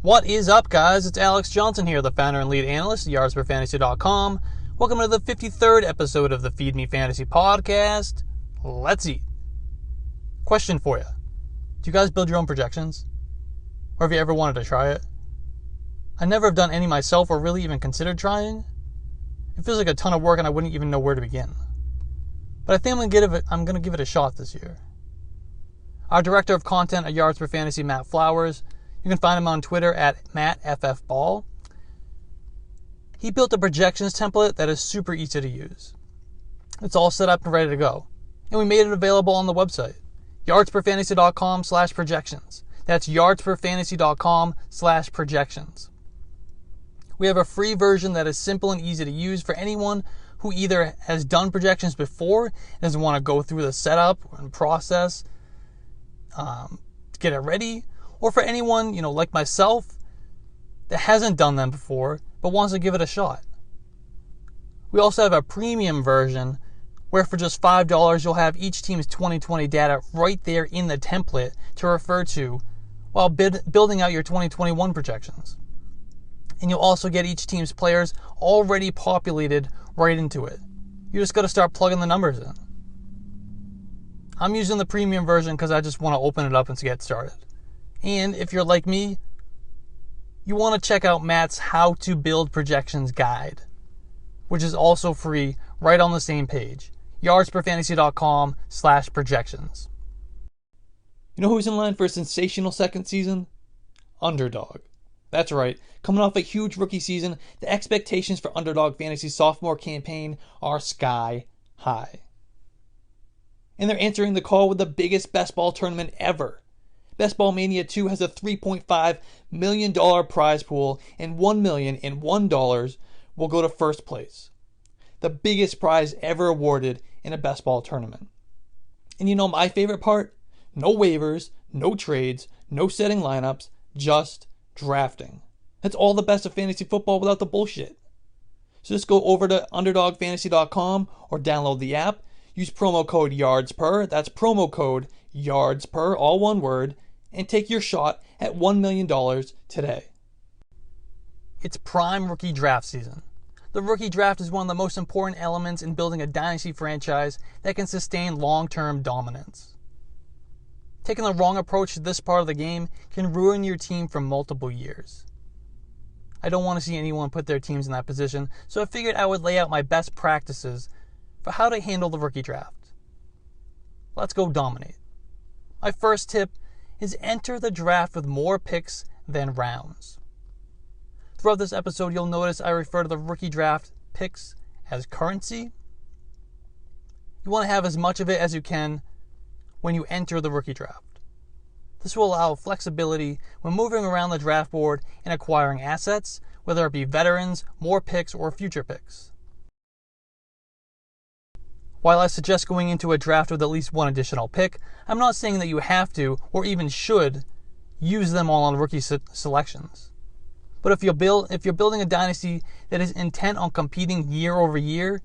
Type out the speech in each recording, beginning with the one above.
What is up, guys? It's Alex Johnson here, the founder and lead analyst at yardsperfantasy.com. Welcome to the 53rd episode of the Feed Me Fantasy podcast. Let's eat. Question for you. Do you guys build your own projections? Or have you ever wanted to try it? I never have done any myself or really even considered trying. It feels like a ton of work and I wouldn't even know where to begin. But I think I'm going to give it a shot this year. Our director of content at Yards Per Fantasy, Matt Flowers, you can find him on Twitter at MattFFBall. He built a projections template that is super easy to use. It's all set up and ready to go. And we made it available on the website, yardsperfantasy.com/projections. That's yardsperfantasy.com/projections. We have a free version that is simple and easy to use for anyone who either has done projections before and doesn't want to go through the setup and process to get it ready, or for anyone, like myself, that hasn't done them before but wants to give it a shot. We also have a premium version where for just $5 you'll have each team's 2020 data right there in the template to refer to while building out your 2021 projections. And you'll also get each team's players already populated right into it. You just got to start plugging the numbers in. I'm using the premium version because I just want to open it up and get started. And if you're like me, you want to check out Matt's How to Build Projections guide, which is also free right on the same page, yardsperfantasy.com/projections. You know who's in line for a sensational second season? Underdog. That's right. Coming off a huge rookie season, the expectations for Underdog Fantasy's sophomore campaign are sky high. And they're answering the call with the biggest best ball tournament ever. Best Ball Mania 2 has a $3.5 million prize pool, and $1,001 will go to first place. The biggest prize ever awarded in a best ball tournament. And you know my favorite part? No waivers, no trades, no setting lineups, just drafting. That's all the best of fantasy football without the bullshit. So just go over to underdogfantasy.com or download the app. Use promo code YARDSPER, that's promo code YARDSPER, all one word, and take your shot at $1 million today. It's prime rookie draft season. The rookie draft is one of the most important elements in building a dynasty franchise that can sustain long-term dominance. Taking the wrong approach to this part of the game can ruin your team for multiple years. I don't want to see anyone put their teams in that position, so I figured I would lay out my best practices for how to handle the rookie draft. Let's go dominate. My first tip is enter the draft with more picks than rounds. Throughout this episode, you'll notice I refer to the rookie draft picks as currency. You want to have as much of it as you can when you enter the rookie draft. This will allow flexibility when moving around the draft board and acquiring assets, whether it be veterans, more picks, or future picks. While I suggest going into a draft with at least one additional pick, I'm not saying that you have to, or even should, use them all on rookie selections. But if you're building a dynasty that is intent on competing year over year,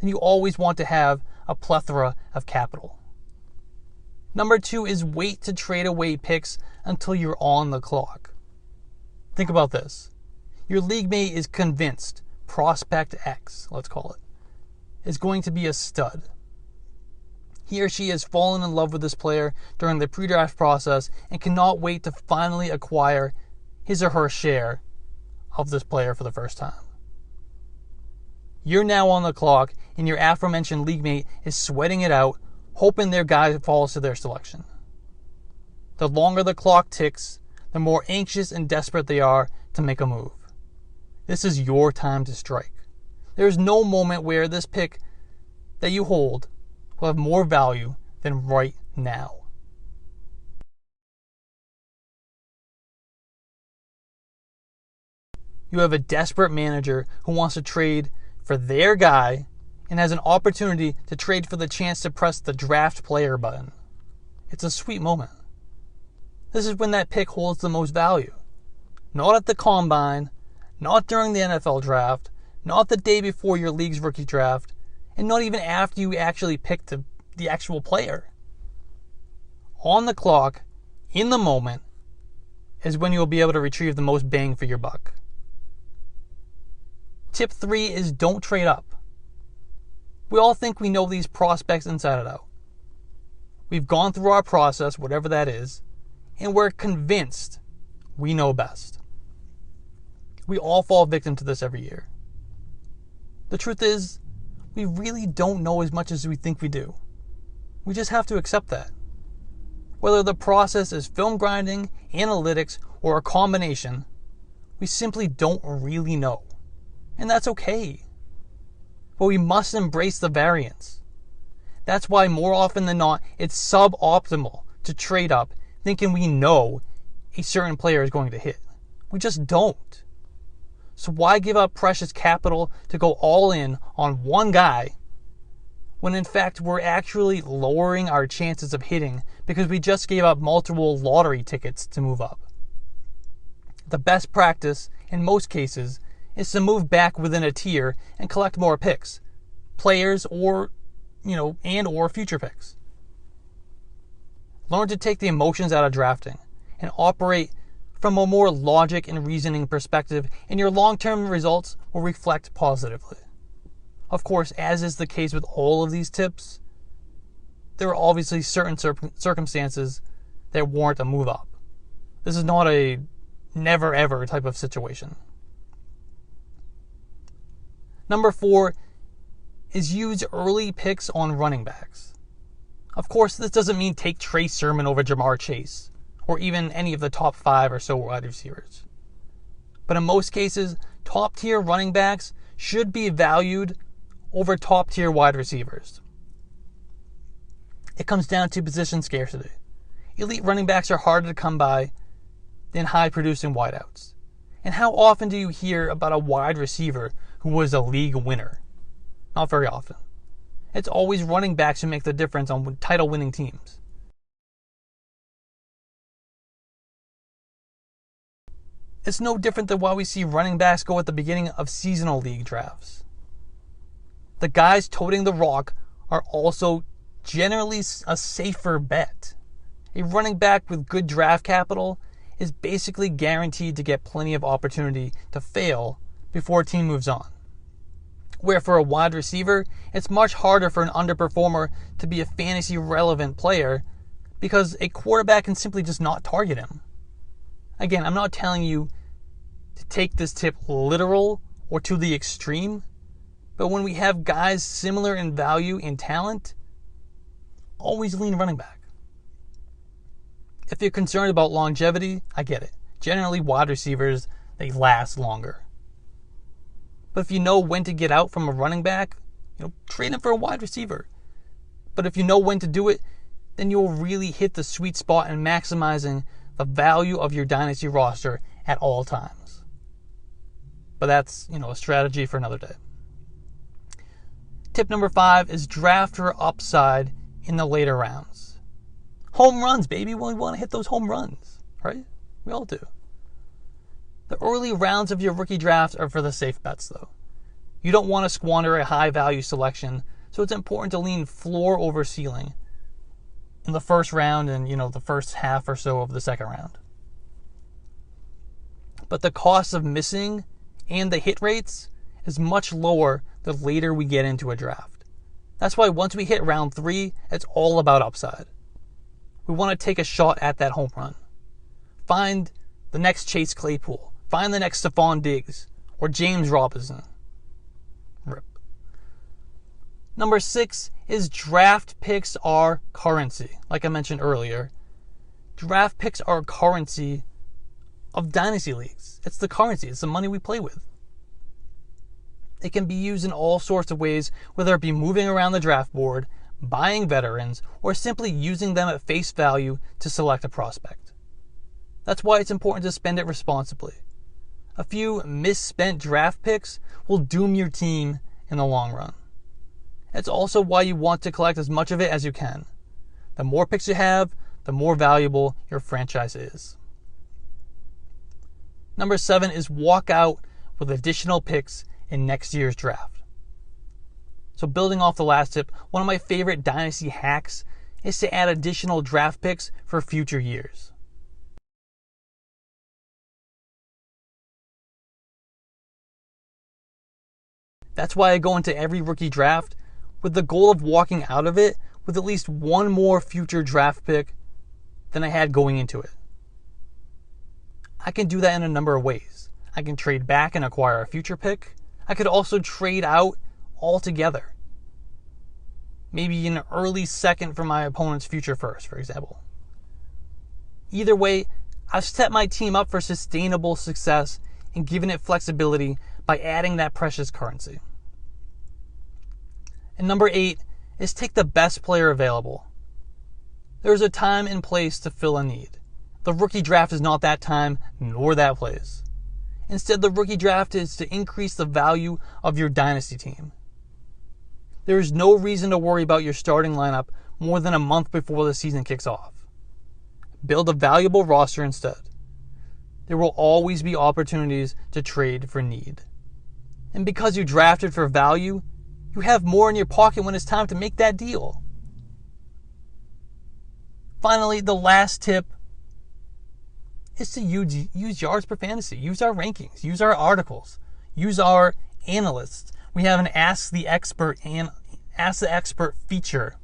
then you always want to have a plethora of capital. Number 2 is wait to trade away picks until you're on the clock. Think about this. Your league mate is convinced Prospect X, let's call it, is going to be a stud. He or she has fallen in love with this player during the pre-draft process and cannot wait to finally acquire his or her share of this player for the first time. You're now on the clock and your aforementioned league mate is sweating it out, hoping their guy falls to their selection. The longer the clock ticks, the more anxious and desperate they are to make a move. This is your time to strike. There is no moment where this pick that you hold will have more value than right now. You have a desperate manager who wants to trade for their guy and has an opportunity to trade for the chance to press the draft player button. It's a sweet moment. This is when that pick holds the most value. Not at the combine, not during the NFL draft, not the day before your league's rookie draft, and not even after you actually picked the actual player. On the clock, in the moment, is when you'll be able to retrieve the most bang for your buck. Tip 3 is don't trade up. We all think we know these prospects inside and out. We've gone through our process, whatever that is, and we're convinced we know best. We all fall victim to this every year. The truth is, we really don't know as much as we think we do. We just have to accept that. Whether the process is film grinding, analytics, or a combination, we simply don't really know. And that's okay. But we must embrace the variance. That's why more often than not, it's suboptimal to trade up thinking we know a certain player is going to hit. We just don't. So why give up precious capital to go all in on one guy when in fact we're actually lowering our chances of hitting because we just gave up multiple lottery tickets to move up? The best practice in most cases is to move back within a tier and collect more picks, players or future picks. Learn to take the emotions out of drafting and operate from a more logic and reasoning perspective, and your long-term results will reflect positively. Of course, as is the case with all of these tips, there are obviously certain circumstances that warrant a move up. This is not a never ever type of situation. Number 4 is use early picks on running backs. Of course, this doesn't mean take Trey Sermon over Jamar Chase, or even any of the top 5 or so wide receivers. But in most cases, top tier running backs should be valued over top tier wide receivers. It comes down to position scarcity. Elite running backs are harder to come by than high producing wideouts. And how often do you hear about a wide receiver who was a league winner? Not very often. It's always running backs who make the difference on title winning teams. It's no different than why we see running backs go at the beginning of seasonal league drafts. The guys toting the rock are also generally a safer bet. A running back with good draft capital is basically guaranteed to get plenty of opportunity to fail before a team moves on. Where for a wide receiver, it's much harder for an underperformer to be a fantasy relevant player because a quarterback can simply just not target him. Again, I'm not telling you to take this tip literal or to the extreme, but when we have guys similar in value and talent, always lean running back. If you're concerned about longevity, I get it. Generally, wide receivers, they last longer. But if you know when to get out from a running back, trade him for a wide receiver. But if you know when to do it, then you'll really hit the sweet spot in maximizing the value of your dynasty roster at all times. But that's, a strategy for another day. Tip number 5 is draft for upside in the later rounds. Home runs, baby. We want to hit those home runs, right? We all do. The early rounds of your rookie draft are for the safe bets, though. You don't want to squander a high-value selection, so it's important to lean floor over ceiling in the first round and, the first half or so of the second round. But the cost of missing and the hit rates is much lower the later we get into a draft. That's why once we hit round 3, it's all about upside. We want to take a shot at that home run. Find the next Chase Claypool. Find the next Stephon Diggs or James Robinson. Rip. Number 6 is draft picks are currency. Like I mentioned earlier, draft picks are currency of dynasty leagues. It's the currency. It's the money we play with. It can be used in all sorts of ways, whether it be moving around the draft board, buying veterans, or simply using them at face value to select a prospect. That's why it's important to spend it responsibly. A few misspent draft picks will doom your team in the long run. It's also why you want to collect as much of it as you can. The more picks you have, the more valuable your franchise is. Number 7 is walk out with additional picks in next year's draft. So building off the last tip, one of my favorite dynasty hacks is to add additional draft picks for future years. That's why I go into every rookie draft with the goal of walking out of it with at least one more future draft pick than I had going into it. I can do that in a number of ways. I can trade back and acquire a future pick. I could also trade out altogether. Maybe an early second for my opponent's future first, for example. Either way, I've set my team up for sustainable success and given it flexibility by adding that precious currency. And number 8 is take the best player available. There's a time and place to fill a need. The rookie draft is not that time nor that place. Instead, the rookie draft is to increase the value of your dynasty team. There is no reason to worry about your starting lineup more than a month before the season kicks off. Build a valuable roster instead. There will always be opportunities to trade for need. And because you drafted for value, you have more in your pocket when it's time to make that deal. Finally, the last tip is to use yards per fantasy. Use our rankings. Use our articles. Use our analysts. We have an Ask the Expert feature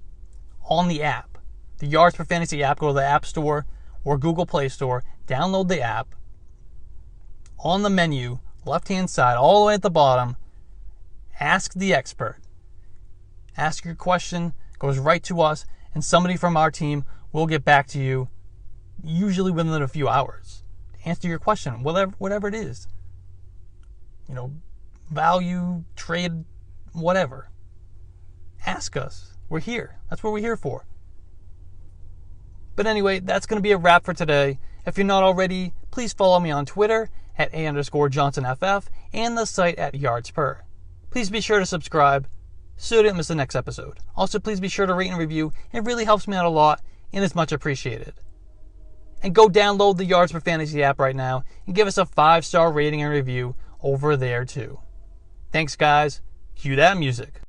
on the app. The Yards per Fantasy app. Go to the App Store or Google Play Store. Download the app. On the menu, left-hand side, all the way at the bottom, Ask the Expert. Ask your question, goes right to us, and somebody from our team will get back to you, usually within a few hours, to answer your question, whatever it is. Value, trade, whatever. Ask us. We're here. That's what we're here for. But anyway, that's going to be a wrap for today. If you're not already, please follow me on Twitter at @A_JohnsonFF and the site at YardsPer. Please be sure to subscribe so you don't miss the next episode. Also, please be sure to rate and review. It really helps me out a lot and is much appreciated. And go download the Yards per Fantasy app right now and give us a 5-star rating and review over there too. Thanks, guys. Cue that music.